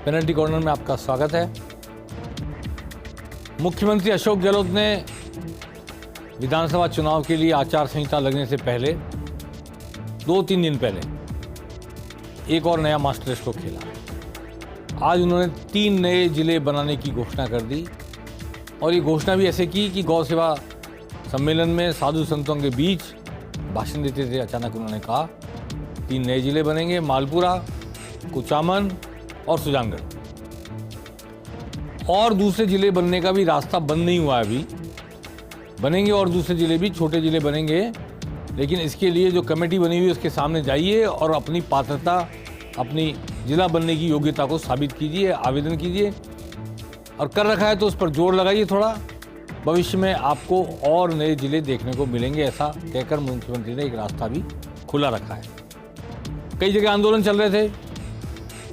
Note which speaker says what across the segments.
Speaker 1: Penalty corner में आपका स्वागत है। मुख्यमंत्री अशोक गहलोत ने विधानसभा चुनाव के लिए आचार संहिता लगने से पहले 2-3 दिन पहले एक और नया मास्टर स्ट्रोक खेला। आज उन्होंने 3 नए जिले बनाने की घोषणा कर दी और ये घोषणा भी ऐसे की कि गौ सेवा सम्मेलन में साधु संतों के बीच भाषण देते थे अचानक उन्होंने कहा 3 नए जिले बनेंगे, मालपुरा, कुचामन और सुजानगढ़। और दूसरे जिले बनने का भी रास्ता बंद नहीं हुआ अभी, बनेंगे और दूसरे जिले भी, छोटे जिले बनेंगे। लेकिन इसके लिए जो कमेटी बनी हुई है उसके सामने जाइए और अपनी पात्रता, अपनी जिला बनने की योग्यता को साबित कीजिए, आवेदन कीजिए और कर रखा है तो उस पर जोर लगाइए थोड़ा। भविष्य में आपको और नए जिले देखने को मिलेंगे, ऐसा कहकर मुख्यमंत्री ने एक रास्ता भी खुला रखा है। कई जगह आंदोलन चल रहे थे,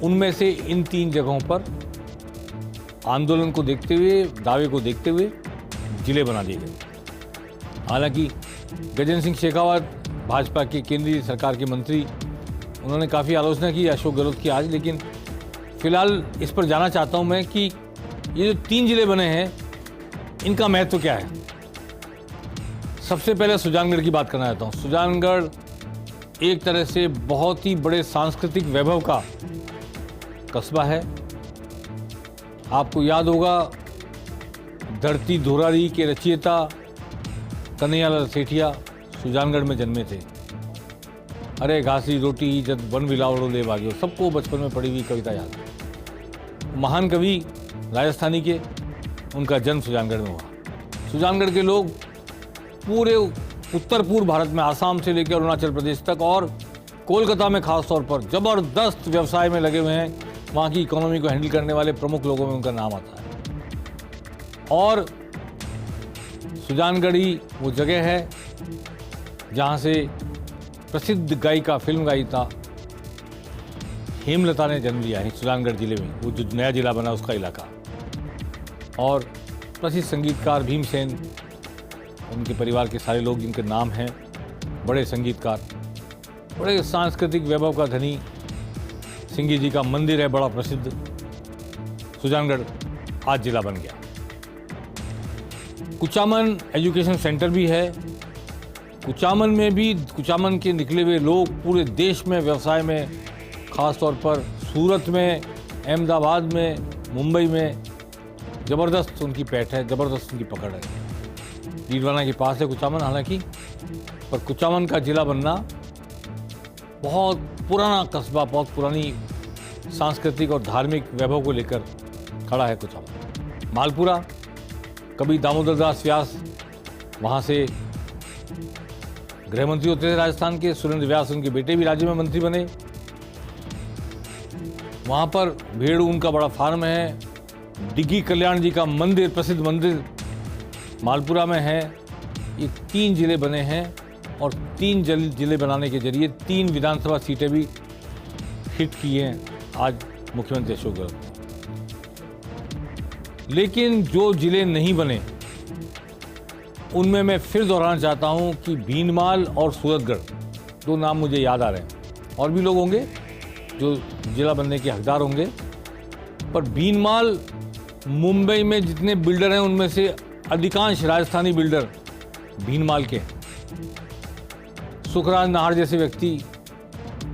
Speaker 1: उनमें से इन 3 जगहों पर आंदोलन को देखते हुए, दावे को देखते हुए जिले बना दिए गए। हालांकि गजेंद्र सिंह शेखावत, भाजपा के केंद्रीय सरकार के मंत्री, उन्होंने काफ़ी आलोचना की अशोक गहलोत की आज। लेकिन फिलहाल इस पर जाना चाहता हूं मैं कि ये जो 3 जिले बने हैं इनका महत्व क्या है। सबसे पहले सुजानगढ़ की बात करना चाहता हूँ। सुजानगढ़ एक तरह से बहुत ही बड़े सांस्कृतिक वैभव का कस्बा है। आपको याद होगा धरती धुरारी के रचयिता कन्हैयालाल सेठिया सुजानगढ़ में जन्मे थे। अरे घासी रोटी जब वन बिलावड़ो ले भाग्यो, सबको बचपन में पढ़ी हुई कविता याद है। महान कवि राजस्थानी के, उनका जन्म सुजानगढ़ में हुआ। सुजानगढ़ के लोग पूरे उत्तर पूर्व भारत में, आसाम से लेकर अरुणाचल प्रदेश तक और कोलकाता में खास तौर पर जबरदस्त व्यवसाय में लगे हुए हैं। वहाँ की इकोनॉमी को हैंडल करने वाले प्रमुख लोगों में उनका नाम आता है। और सुजानगढ़ी वो जगह है जहाँ से प्रसिद्ध गायिका, फिल्म गायिका हेमलता ने जन्म लिया है, सुजानगढ़ जिले में, वो जो नया जिला बना उसका इलाका। और प्रसिद्ध संगीतकार भीमसेन, उनके परिवार के सारे लोग जिनके नाम हैं, बड़े संगीतकार, बड़े सांस्कृतिक वैभव का धनी सिंगी जी का मंदिर है बड़ा प्रसिद्ध। सुजानगढ़ आज जिला बन गया। कुचामन एजुकेशन सेंटर भी है। कुचामन में भी, कुचामन के निकले हुए लोग पूरे देश में व्यवसाय में, खास तौर पर सूरत में, अहमदाबाद में, मुंबई में ज़बरदस्त उनकी पैठ है, ज़बरदस्त उनकी पकड़ है। डीडवाना के पास है कुचामन हालांकि, पर कुचामन का जिला बनना बहुत पुराना कस्बा, बहुत पुरानी सांस्कृतिक और धार्मिक वैभव को लेकर खड़ा है कुचामन। मालपुरा, कभी दामोदर दास व्यास वहाँ से गृह मंत्री होते थे राजस्थान के, सुरेंद्र व्यास उनके बेटे भी राज्य में मंत्री बने। वहाँ पर भेड़ ऊन का बड़ा फार्म है। डिग्गी कल्याण जी का मंदिर, प्रसिद्ध मंदिर मालपुरा में है। ये 3 जिले बने हैं और 3 जिले बनाने के जरिए 3 विधानसभा सीटें भी हिट की हैं आज मुख्यमंत्री अशोक गहलोत ने। लेकिन जो जिले नहीं बने उनमें मैं फिर दोहराना चाहता हूं कि भीनमाल और सूरतगढ़, 2 नाम मुझे याद आ रहे हैं। और भी लोग होंगे जो जिला बनने के हकदार होंगे, पर भीनमाल, मुंबई में जितने बिल्डर हैं उनमें से अधिकांश राजस्थानी बिल्डर भीनमाल के। सुखराज नाहर जैसे व्यक्ति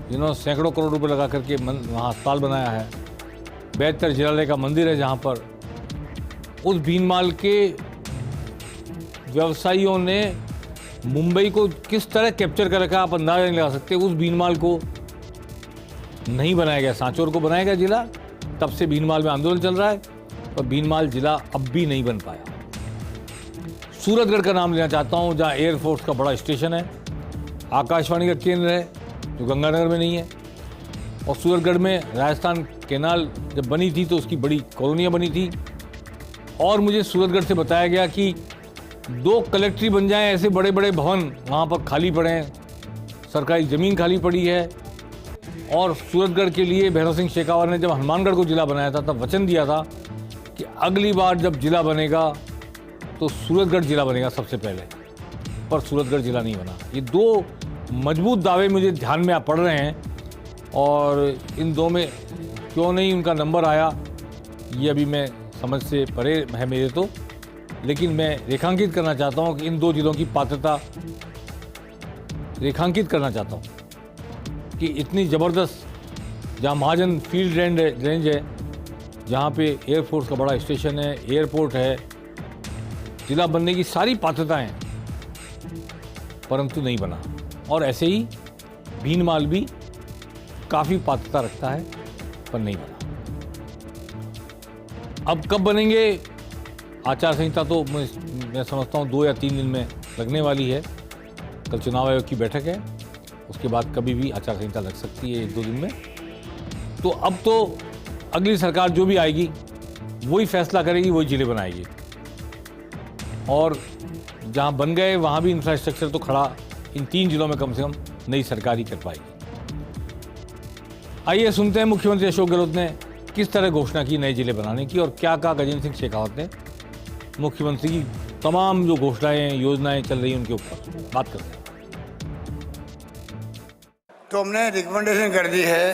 Speaker 1: जिन्होंने सैकड़ों करोड़ रुपए लगा करके वहाँ अस्पताल बनाया है। बैतर जिलालय का मंदिर है जहाँ पर उस भीनमाल के व्यवसायियों ने मुंबई को किस तरह कैप्चर कर रखा आप अंदाजा नहीं लगा सकते। उस भीनमाल को नहीं बनाया गया, सांचौर को बनाया गया जिला, तब से भीनमाल में आंदोलन चल रहा है, पर भीनमाल जिला अब भी नहीं बन पाया। सूरतगढ़ का नाम लेना चाहता हूँ जहाँ एयरफोर्स का बड़ा स्टेशन है, आकाशवाणी का केंद्र है जो गंगानगर में नहीं है। और सूरतगढ़ में राजस्थान कैनाल जब बनी थी तो उसकी बड़ी कॉलोनियाँ बनी थी। और मुझे सूरतगढ़ से बताया गया कि 2 कलेक्ट्री बन जाएं, ऐसे बड़े बड़े भवन वहाँ पर खाली पड़े हैं, सरकारी ज़मीन खाली पड़ी है। और सूरतगढ़ के लिए भैरव सिंह शेखावत ने जब हनुमानगढ़ को जिला बनाया था तब वचन दिया था कि अगली बार जब जिला बनेगा तो सूरतगढ़ जिला बनेगा सबसे पहले, पर सूरतगढ़ जिला नहीं बना। ये 2 मजबूत दावे मुझे ध्यान में पड़ रहे हैं और इन 2 में क्यों नहीं उनका नंबर आया ये अभी मैं समझ से परे है मेरे तो, लेकिन मैं रेखांकित करना चाहता हूँ कि इन 2 जिलों की पात्रता रेखांकित करना चाहता हूँ कि इतनी ज़बरदस्त, जहाँ महाजन फील्ड रेंज है, जहाँ पे एयरफोर्स का बड़ा स्टेशन है, एयरपोर्ट है, जिला बनने की सारी पात्रताएं हैं, परंतु नहीं बना। और ऐसे ही भीनमाल भी काफ़ी पात्रता रखता है पर नहीं बना। अब कब बनेंगे? आचार संहिता तो मैं समझता हूँ 2 या 3 दिन में लगने वाली है। कल चुनाव आयोग की बैठक है, उसके बाद कभी भी आचार संहिता लग सकती है 1-2 दिन में। तो अब तो अगली सरकार जो भी आएगी वही फैसला करेगी, वही जिले बनाएगी, और जहाँ बन गए वहाँ भी इंफ्रास्ट्रक्चर तो खड़ा इन 3 जिलों में कम से कम नई सरकार ही कर पाएगी। आइए सुनते हैं मुख्यमंत्री अशोक गहलोत ने किस तरह घोषणा की नए जिले बनाने की, और क्या कहा गजेंद्र सिंह शेखावत ने मुख्यमंत्री की तमाम जो घोषणाएं योजनाएं चल रही हैं उनके ऊपर बात करते हैं।
Speaker 2: तो हमने रिकमेंडेशन कर दी है,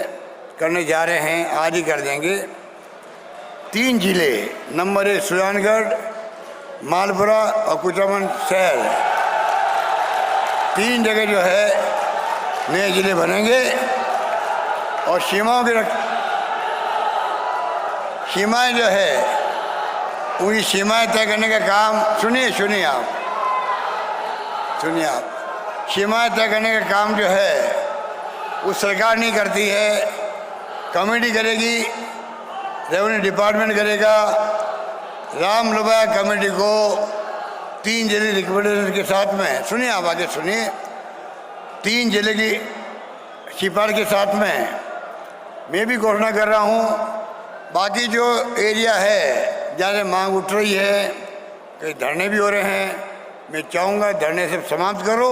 Speaker 2: करने जा रहे हैं, आज ही कर देंगे। 3 जिले, नंबर 1 सुजानगढ़, मालपुरा और कुचामन शहर, 3 जगह जो है नए जिले बनेंगे। और सीमाएं जो है पूरी सीमाएं तय करने का काम, सुनिए आप, सीमाएं तय करने का काम जो है वो सरकार नहीं करती है, कमेटी करेगी, रेवेन्यू डिपार्टमेंट करेगा। राम लुबा कमेटी को 3 जिले रिकमेंडेशन के साथ में, सुनिए आप आगे सुनिए, 3 जिले की सिफारिश के साथ में मैं भी घोषणा कर रहा हूँ। बाकी जो एरिया है जहाँ से मांग उठ रही है, कई धरने भी हो रहे हैं, मैं चाहूँगा धरने से समाप्त करो।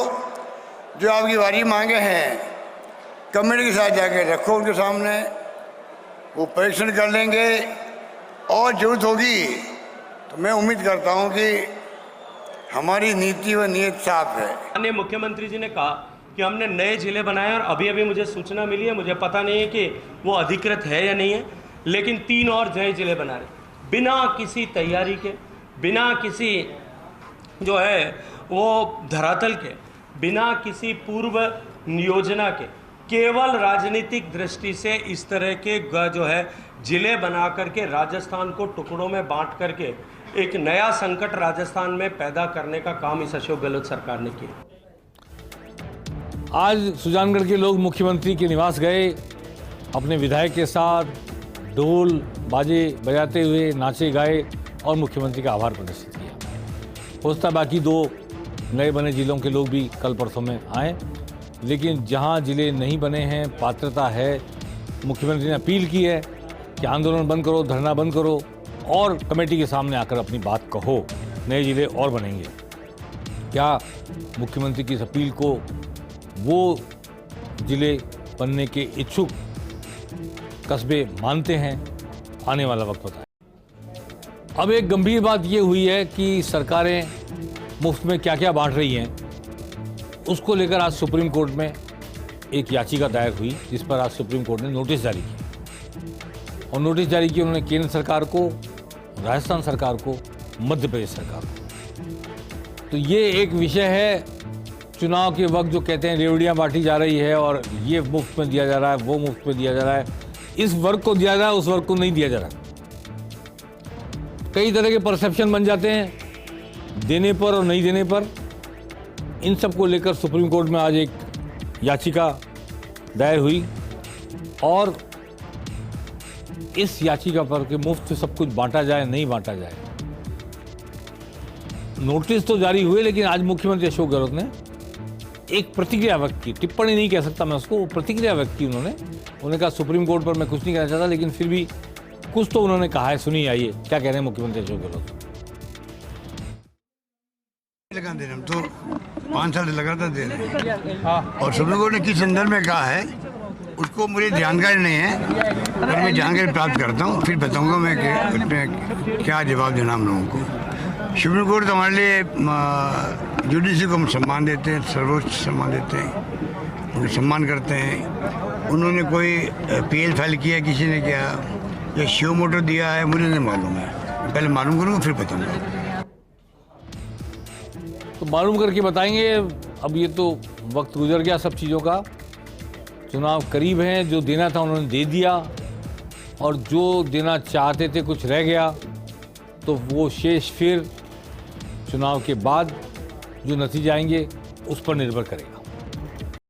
Speaker 2: जो आपकी वारी मांगे हैं कमेटी के साथ जाके रखो उनके सामने, वो परीक्षण कर लेंगे, और जरूरत होगी तो मैं उम्मीद करता हूँ कि हमारी नीति व नीयत साफ है।
Speaker 3: माननीय मुख्यमंत्री जी ने कहा कि हमने नए जिले बनाए, और अभी मुझे सूचना मिली है, मुझे पता नहीं है कि वो अधिकृत है या नहीं है, लेकिन 3 और नए जिले बना रहे बिना किसी तैयारी के, बिना किसी जो है वो धरातल के, बिना किसी पूर्व नियोजना के, केवल राजनीतिक दृष्टि से इस तरह के जो है जिले बना करके राजस्थान को टुकड़ों में बांट करके एक नया संकट राजस्थान में पैदा करने का काम इस अशोक गहलोत सरकार ने किया।
Speaker 1: आज सुजानगढ़ के लोग मुख्यमंत्री के निवास गए, अपने विधायक के साथ ढोल बाजे बजाते हुए नाचे गाए और मुख्यमंत्री का आभार प्रदर्शित किया। हो सकता बाकी 2 नए बने जिलों के लोग भी कल परसों में आए, लेकिन जहां जिले नहीं बने हैं, पात्रता है, मुख्यमंत्री ने अपील की है कि आंदोलन बंद करो, धरना बंद करो और कमेटी के सामने आकर अपनी बात कहो, नए जिले और बनेंगे। क्या मुख्यमंत्री की इस अपील को वो जिले बनने के इच्छुक कस्बे मानते हैं? आने वाला वक्त बताए। अब एक गंभीर बात ये हुई है कि सरकारें मुफ्त में क्या क्या बांट रही हैं, उसको लेकर आज सुप्रीम कोर्ट में एक याचिका दायर हुई, जिस पर आज सुप्रीम कोर्ट ने नोटिस जारी की। और नोटिस जारी की उन्होंने केंद्र सरकार को, राजस्थान सरकार को, मध्य प्रदेश सरकार को। तो ये एक विषय है, चुनाव के वक्त जो कहते हैं रेवड़ियाँ बांटी जा रही है और ये मुफ्त में दिया जा रहा है, वो मुफ्त में दिया जा रहा है, इस वर्ग को दिया जा रहा है, उस वर्ग को नहीं दिया जा रहा। कई तरह के परसेप्शन बन जाते हैं देने पर और नहीं देने पर। इन सब को लेकर सुप्रीम कोर्ट में आज एक याचिका दायर हुई, और इस याचिका पर कि मुफ्त से सब कुछ बांटा जाए, नहीं बांटा जाए। नोटिस तो जारी हुए, लेकिन आज मुख्यमंत्री अशोक गहलोत ने एक प्रतिक्रिया व्यक्त की, टिप्पणी नहीं कह सकता मैं उसको, प्रतिक्रिया व्यक्त की उन्होंने कहा सुप्रीम कोर्ट पर मैं कुछ नहीं कहना चाहता, लेकिन फिर भी कुछ तो उन्होंने कहा है। सुनिए, आइए क्या कह रहे हैं मुख्यमंत्री अशोक गहलोत।
Speaker 2: लगा दे रहे हम तो 5 साल लगातार दे रहे हैं, और सुप्रीम कोर्ट ने किस संदर्भ में कहा है उसको मुझे जानकारी नहीं है, अगर मैं जानकारी प्राप्त करता हूँ फिर बताऊँगा मैं कि उसमें क्या जवाब देना हम लोगों को। सुप्रीम कोर्ट तो हमारे लिए जुडिशरी को हम सम्मान देते हैं, सर्वोच्च सम्मान देते हैं, उन्हें सम्मान करते हैं, उन्होंने कोई पीएल फाइल किया, किसी ने किया या शिव मोटो दिया है, मुझे नहीं मालूम है। पहले मालूम करूँगा फिर बताऊँगा।
Speaker 1: तो मालूम करके बताएंगे। अब ये तो वक्त गुजर गया सब चीज़ों का, चुनाव करीब हैं, जो देना था उन्होंने दे दिया, और जो देना चाहते थे कुछ रह गया, तो वो शेष फिर चुनाव के बाद जो नतीजे आएंगे उस पर निर्भर करेगा।